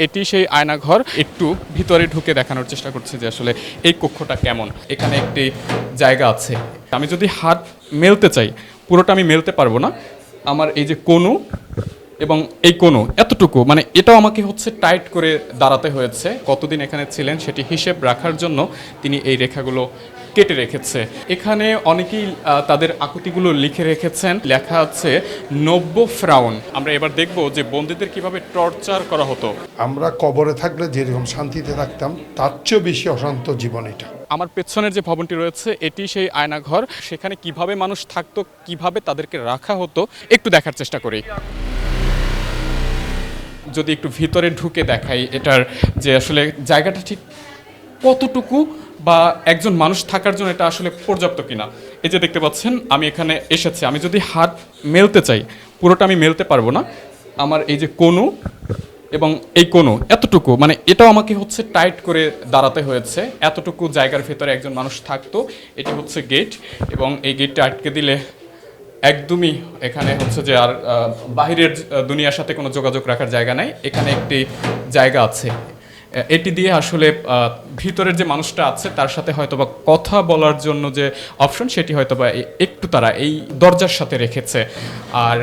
এটি সেই আয়নাঘর। একটু ভিতরে ঢুকে দেখানোর চেষ্টা করছি যে আসলে এই কক্ষটা কেমন। এখানে একটি জায়গা আছে, আমি যদি হাত মেলতে চাই পুরোটা আমি মেলতে পারবো না। আমার এই যে কোণু এবং এই কোণু এতটুকু, মানে এটাও আমাকে টাইট করে দাঁড়াতে হয়েছে। কতদিন এখানে ছিলেন সেটি হিসেব রাখার জন্য তিনি এই রেখাগুলো কেটে রেখেছে। এখানে অনেকেই তাদের আকুতিগুলো লিখে রেখেছেন, লেখা আছে নব্য ফ্রাউন। আমরা এবার দেখব যে বন্দীদের কিভাবে টর্চার করা হতো। আমরা কবরে থাকলে যেরকম শান্তিতে থাকতাম তার চেয়েও বেশি অশান্ত জীবন এটা। আমার পেছনের যে ভবনটি রয়েছে এটি সেই আয়নাঘর। সেখানে কিভাবে মানুষ থাকতো, কিভাবে তাদেরকে রাখা হতো একটু দেখার চেষ্টা করি। যদি একটু ভিতরে ঢুকে দেখাই এটার যে আসলে জায়গাটা ঠিক কতটুকু বা একজন মানুষ থাকার জন্য এটা আসলে পর্যাপ্ত কিনা। এই যে দেখতে পাচ্ছেন আমি এখানে এসেছি, আমি যদি হাত মেলতে চাই পুরোটা আমি মেলতে পারবো না। আমার এই যে কোণু এবং এই কোণু এতটুকু, মানে এটাও আমাকে টাইট করে দাঁড়াতে হয়েছে। এতটুকু জায়গার ভেতরে একজন মানুষ থাকতো। এটি গেট, এবং এই গেটটা আটকে দিলে একদমই এখানে যে আর বাহিরের দুনিয়ার সাথে কোনো যোগাযোগ রাখার জায়গা নাই। এখানে একটি জায়গা আছে, এটি দিয়ে আসলে ভিতরের যে মানুষটা আছে তার সাথে হয়তোবা কথা বলার জন্য যে অপশন সেটি হয়তোবা একটু তারা এই দরজার সাথে রেখেছে। আর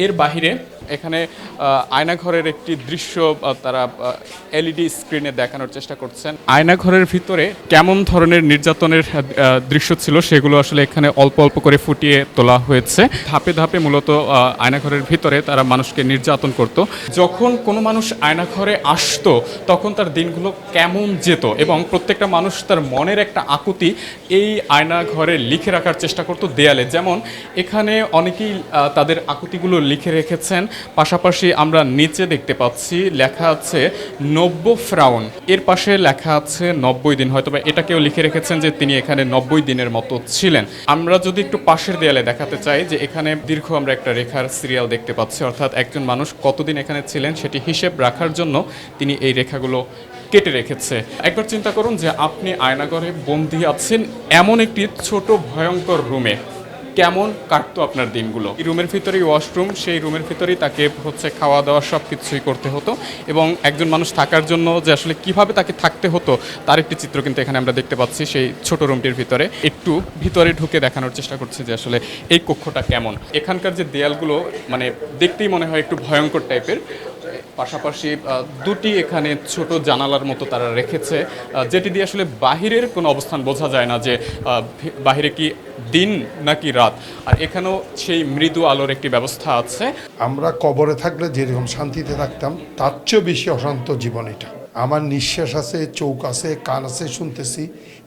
এর বাহিরে এখানে আয়নাঘরের একটি দৃশ্য তারা এলইডি স্ক্রিনে দেখানোর চেষ্টা করছেন। আয়নাঘরের ভিতরে কেমন ধরনের নির্যাতনের দৃশ্য ছিল সেগুলো আসলে এখানে অল্প অল্প করে ফুটিয়ে তোলা হয়েছে। ধাপে ধাপে মূলত আয়নাঘরের ভিতরে তারা মানুষকে নির্যাতন করত। যখন কোনো মানুষ আয়নাঘরে আসতো তখন তার দিনগুলো কেমন যেত, এবং প্রত্যেকটা মানুষ তার মনের একটা আকুতি এই আয়নাঘরে লিখে রাখার চেষ্টা করতো দেয়ালে। যেমন এখানে অনেকেই তাদের আকুতিগুলো লিখে রেখেছেন। পাশাপাশি আমরা নিচে দেখতে পাচ্ছি লেখা আছে নব্য ফ্রাউন, এর পাশে লেখা আছে 90 দিন। হয়তোবা এটাকেও লিখে রেখেছেন যে তিনি এখানে 90 দিনের মতো ছিলেন। আমরা যদি একটু পাশের দেয়ালে দেখাতে চাই যে এখানে দীর্ঘ আমরা একটা রেখার সিরিয়াল দেখতে পাচ্ছি, অর্থাৎ একজন মানুষ কতদিন এখানে ছিলেন সেটি হিসেব রাখার জন্য তিনি এই রেখাগুলো কেটে রেখেছে। একবার চিন্তা করুন যে আপনি আয়নাঘরে বন্দী আছেন এমন একটি ছোট ভয়ঙ্কর রুমে, কেমন কাটতো আপনার দিনগুলো। এই রুমের ভিতরেই ওয়াশরুম, সেই রুমের ভিতরেই তাকে খাওয়া দাওয়া সব কিছুই করতে হতো, এবং একজন মানুষ থাকার জন্য যে আসলে কিভাবে তাকে থাকতে হতো তার একটি চিত্র কিন্তু এখানে আমরা দেখতে পাচ্ছি সেই ছোট রুমটির ভিতরে। একটু ভিতরে ঢুকে দেখানোর চেষ্টা করছি যে আসলে এই কক্ষটা কেমন। এখানকার যে দেয়ালগুলো মানে দেখতেই মনে হয় একটু ভয়ঙ্কর টাইপের। পাশাপাশি দুটি এখানে ছোট জানালার মতো তারা রেখেছে, যেটি দিয়ে আসলে বাহিরের কোনো অবস্থান বোঝা যায় না যে বাহিরে কি দিন নাকি রাত। আর এখানেও সেই মৃদু আলোর একটি ব্যবস্থা আছে। আমরা কবরে থাকলে যেরকম শান্তিতে থাকতাম তার চেয়েও বেশি অশান্ত জীবন এটা। আমার নিঃশ্বাস আছে, চোখ আছে, কান আছে, শুনতেছি,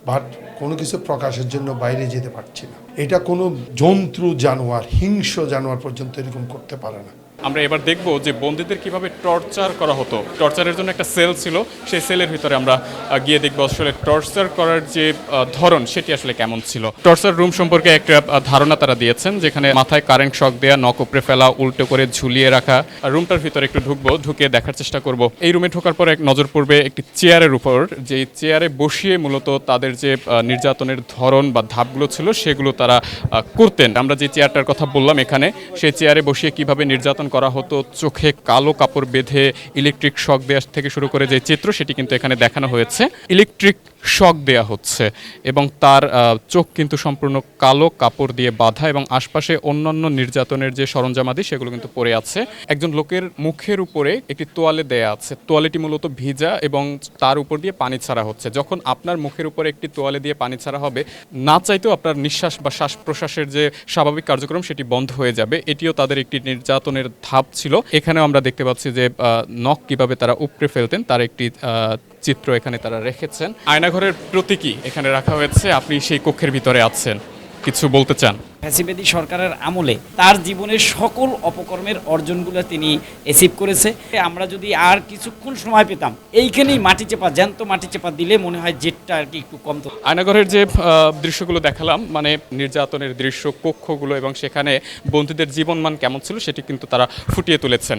বাট কোনো কিছু প্রকাশের জন্য বাইরে যেতে পারছি না। এটা কোনো জন্তু জানোয়ার, হিংস্র জানোয়ার পর্যন্ত এরকম করতে পারে না। আমরা এবার দেখব যে বন্দীদের কিভাবে টর্চার করা হতো। টর্চারের জন্য একটা সেল ছিল, সেই সেলের ভিতরে আমরা গিয়ে দেখব আসলে টর্চার করার যে ধরন সেটি আসলে কেমন ছিল। টর্চার রুম সম্পর্কে একটা ধারণা তারা দিয়েছেন, যেখানে মাথায় কারেন্ট শক দেয়া, নখ উপড়ে ফেলা, উল্টো করে ঝুলিয়ে রাখা। রুমটার ভিতরে একটু ঢুকবো, ঢুকে দেখার চেষ্টা করব। এই রুমে ঢোকার পর এক নজর পড়বে একটি চেয়ারের উপর, যে চেয়ারে বসিয়ে মূলত তাদের যে নির্যাতনের ধরন বা ধাপগুলো ছিল সেগুলো তারা করতেন। আমরা যে চেয়ারটার কথা বললাম এখানে, সেই চেয়ারে বসিয়ে কিভাবে নির্যাতন করা হতো, চোখে কালো কাপড় বেঁধে ইলেকট্রিক শক দেওয়া থেকে শুরু করে যে চিত্র সেটি কিন্তু এখানে দেখানো হয়েছে। ইলেকট্রিক শক দেয়া হচ্ছে এবং তার চোখ কিন্তু সম্পূর্ণ কালো কাপড় দিয়ে বাঁধা, এবং আশপাশে অন্যান্য নির্যাতনের যে সরঞ্জামাদি সেগুলো কিন্তু পড়ে আছে। একজন লোকের মুখের উপরে একটি তোয়ালে দেয়া আছে, তোয়ালেটি মূলত ভিজা এবং তার উপর দিয়ে পানি ছাড়া হচ্ছে। যখন আপনার মুখের উপরে একটি তোয়ালে দিয়ে পানি ছাড়া হবে, না চাইতেও আপনার নিঃশ্বাস বা শ্বাস প্রশ্বাসের যে স্বাভাবিক কার্যক্রম সেটি বন্ধ হয়ে যাবে। এটিও তাদের একটি নির্যাতনের ধাপ ছিল। এখানেও আমরা দেখতে পাচ্ছি যে নখ কিভাবে তারা উপড়ে ফেলতেন তার একটি চিত্র এখানে তারা রেখেছেন। আয়নাঘরের প্রতীকী এখানে রাখা হয়েছে। আপনি সেই কক্ষের ভিতরে আছেন, কিছু বলতে চান? ফ্যাসিবাদী সরকারের আমলে তার জীবনের সকল অপকর্মের অর্জনগুলো তিনি অ্যাচিভ করেছে। আমরা যদি আর কিছুক্ষণ সময় পেতাম, এইখানেই মাটি চেপা, জ্যান্ত মাটি চেপা দিলে মনে হয় জেটটা আর কি একটু কম। আয়নাঘরের যে দৃশ্যগুলো দেখালাম, মানে নির্যাতনের দৃশ্য, কক্ষগুলো এবং সেখানে বন্দীদের জীবনমান কেমন ছিল সেটি কিন্তু তারা ফুটিয়ে তুলেছেন।